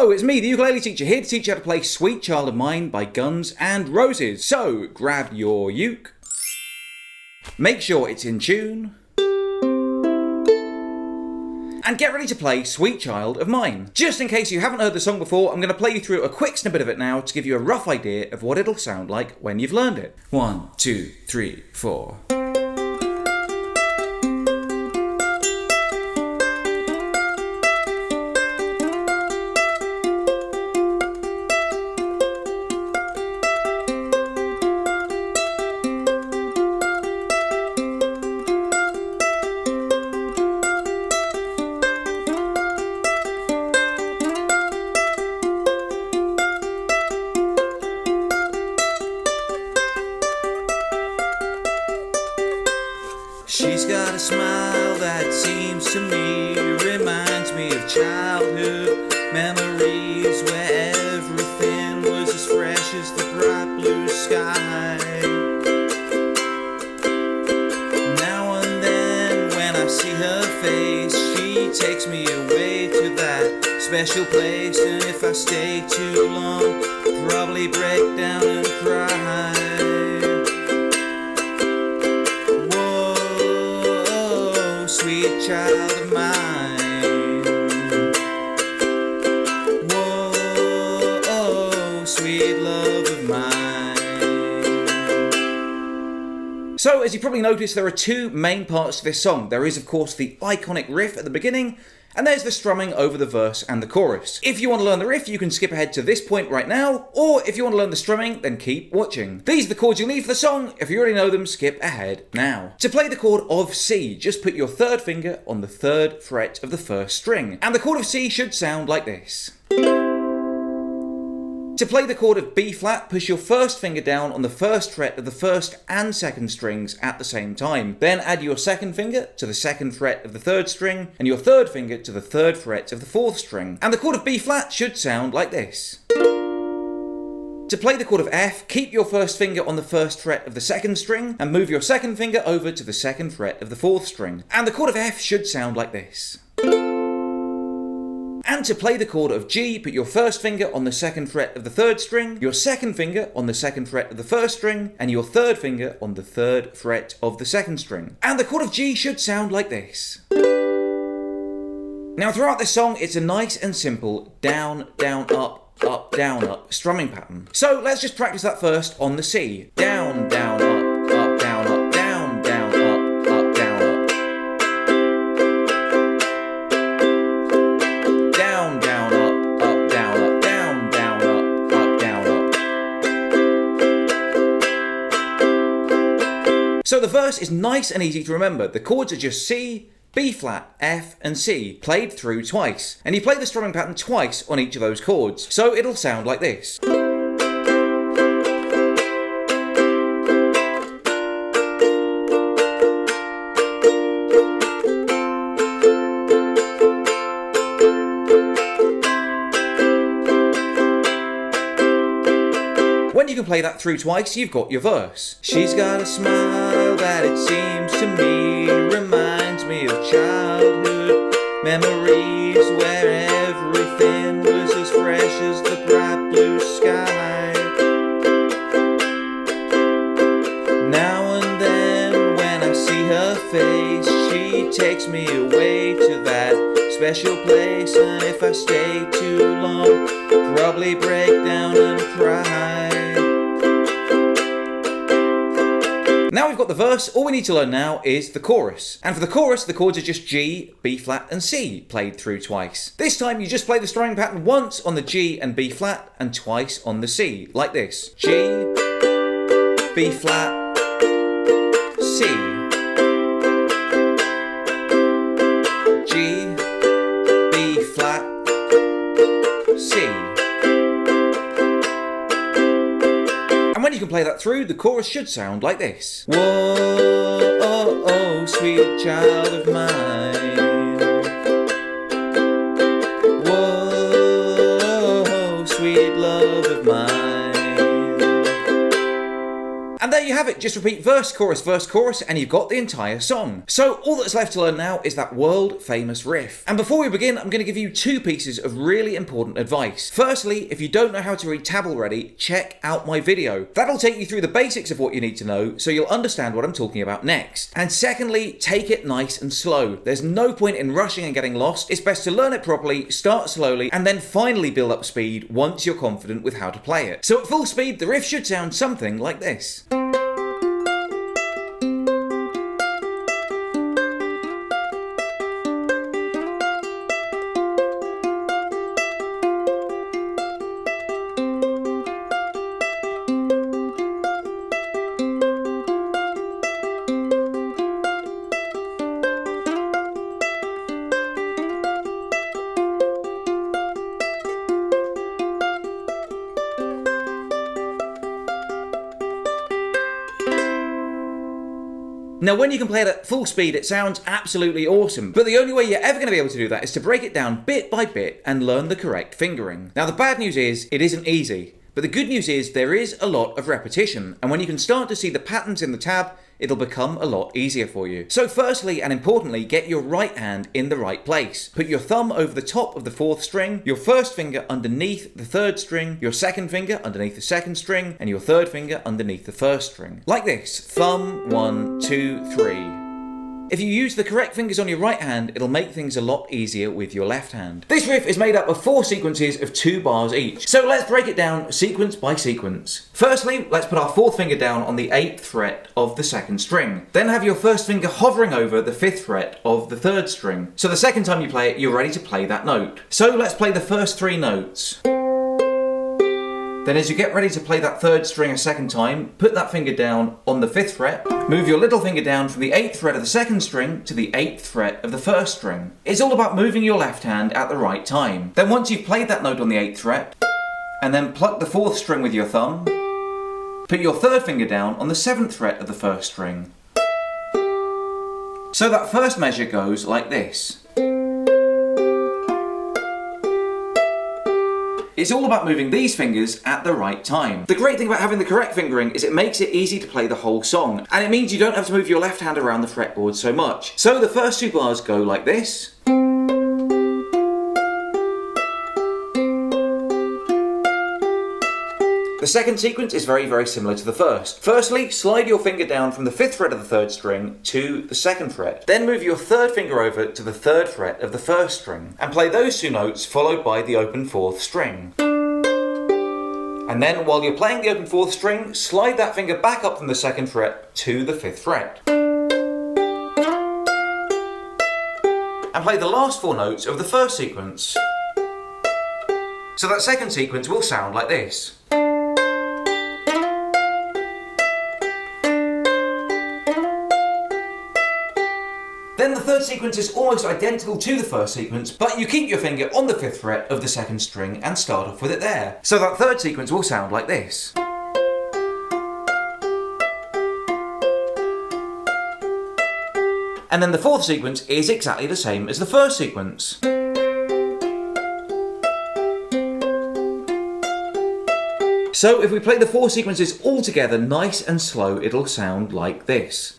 Hello, it's me, the ukulele teacher, here to teach you how to play Sweet Child of Mine by Guns N' Roses. So, grab your uke, make sure it's in tune, and get ready to play Sweet Child of Mine. Just in case you haven't heard the song before, I'm going to play you through a quick snippet of it now to give you a rough idea of what it'll sound like when you've learned it. 1, 2, 3, 4. She's got a smile that seems to me reminds me of childhood memories where everything was as fresh as the bright blue sky. Now and then when I see her face, she takes me away to that special place, and if I stay too long, I'll probably break down and cry. Sweet child of mine, whoa, sweet love of mine. So, as you probably noticed, there are two main parts to this song. There is, of course, the iconic riff at the beginning, and there's the strumming over the verse and the chorus. If you want to learn the riff, you can skip ahead to this point right now, or if you want to learn the strumming, then keep watching. These are the chords you'll need for the song. If you already know them, skip ahead now. To play the chord of C, just put your third finger on the 3rd fret of the 1st string, and the chord of C should sound like this. To play the chord of B flat, push your 1st finger down on the 1st fret of the 1st and 2nd strings at the same time. Then add your 2nd finger to the 2nd fret of the 3rd string and your 3rd finger to the 3rd fret of the 4th string. And the chord of B flat should sound like this. To play the chord of F, keep your 1st finger on the 1st fret of the 2nd string and move your 2nd finger over to the 2nd fret of the 4th string. And the chord of F should sound like this. And to play the chord of G, put your 1st finger on the 2nd fret of the 3rd string, your 2nd finger on the 2nd fret of the 1st string, and your 3rd finger on the 3rd fret of the 2nd string. And the chord of G should sound like this. Now throughout this song, it's a nice and simple down, down, up, down, up strumming pattern. So let's just practice that first on the C. Down, down, up, down, up, down, down, up, down, up. So the verse is nice and easy to remember. The chords are just C, B flat, F and C, played through twice. And you play the strumming pattern twice on each of those chords. So it'll sound like this. When you can play that through twice, you've got your verse. She's got a smile that it seems to me reminds me of childhood memories where everything was as fresh as the bright blue sky. Now and then when I see her face, she takes me away to that special place, and if I stay too long, I'll probably break down and cry. Now we've got the verse, all we need to learn now is the chorus. And for the chorus, the chords are just G, B flat and C, played through twice. This time you just play the strumming pattern once on the G and B flat and twice on the C, like this. G, B flat, C. G, B flat, C. When you can play that through, the chorus should sound like this. Whoa, oh, oh, sweet child of mine. Whoa, sweet love of mine. And there there you have it. Just repeat verse, chorus, and you've got the entire song. So all that's left to learn now is that world famous riff. And before we begin, I'm going to give you two pieces of really important advice. Firstly, if you don't know how to read tab already, check out my video. That'll take you through the basics of what you need to know, so you'll understand what I'm talking about next. And secondly, take it nice and slow. There's no point in rushing and getting lost. It's best to learn it properly, start slowly, and then finally build up speed once you're confident with how to play it. So at full speed, the riff should sound something like this. Now, when you can play it at full speed, it sounds absolutely awesome, but the only way you're ever going to be able to do that is to break it down bit by bit and learn the correct fingering. Now, the bad news is, it isn't easy, but the good news is there is a lot of repetition, and when you can start to see the patterns in the tab, it'll become a lot easier for you. So firstly and importantly, get your right hand in the right place. Put your thumb over the top of the fourth string, your first finger underneath the third string, your second finger underneath the second string, and your third finger underneath the first string. Like this, thumb, 1, 2, 3. If you use the correct fingers on your right hand, it'll make things a lot easier with your left hand. This riff is made up of 4 sequences of 2 bars each. So let's break it down sequence by sequence. Firstly, let's put our fourth finger down on the 8th fret of the second string. Then have your first finger hovering over the 5th fret of the third string. So the second time you play it, you're ready to play that note. So let's play the first 3 notes. Then as you get ready to play that third string a second time, put that finger down on the 5th fret, move your little finger down from the 8th fret of the second string to the 8th fret of the first string. It's all about moving your left hand at the right time. Then once you've played that note on the 8th fret, and then pluck the 4th string with your thumb, put your third finger down on the 7th fret of the first string. So that first measure goes like this. It's all about moving these fingers at the right time. The great thing about having the correct fingering is it makes it easy to play the whole song, and it means you don't have to move your left hand around the fretboard so much. So the first 2 bars go like this. The second sequence is very, very similar to the first. Firstly, slide your finger down from the 5th fret of the third string to the 2nd fret. Then move your third finger over to the 3rd fret of the first string, and play those 2 notes followed by the open 4th string. And then, while you're playing the open 4th string, slide that finger back up from the 2nd fret to the 5th fret. And play the last 4 notes of the first sequence. So that second sequence will sound like this. Then the third sequence is almost identical to the first sequence, but you keep your finger on the 5th fret of the second string and start off with it there. So that third sequence will sound like this. And then the fourth sequence is exactly the same as the first sequence. So if we play the 4 sequences all together nice and slow, it'll sound like this.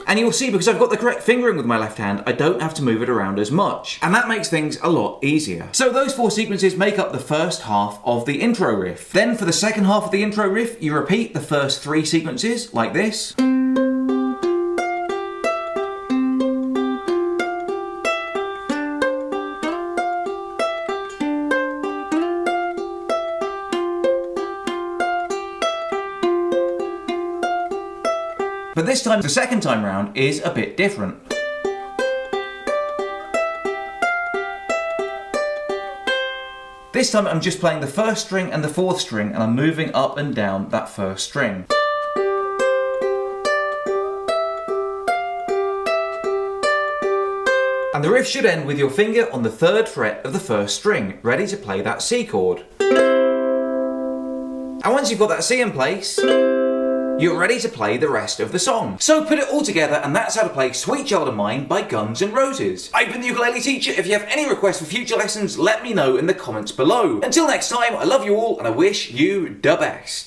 And you'll see, because I've got the correct fingering with my left hand, I don't have to move it around as much. And that makes things a lot easier. So those 4 sequences make up the first half of the intro riff. Then for the second half of the intro riff, you repeat the first 3 sequences, like this. But this time, the second time round is a bit different. This time I'm just playing the first string and the 4th string, and I'm moving up and down that first string. And the riff should end with your finger on the 3rd fret of the 1st string, ready to play that C chord. And once you've got that C in place, you're ready to play the rest of the song. So put it all together, and that's how to play Sweet Child of Mine by Guns N' Roses. I've been the ukulele teacher. If you have any requests for future lessons, let me know in the comments below. Until next time, I love you all and I wish you the best.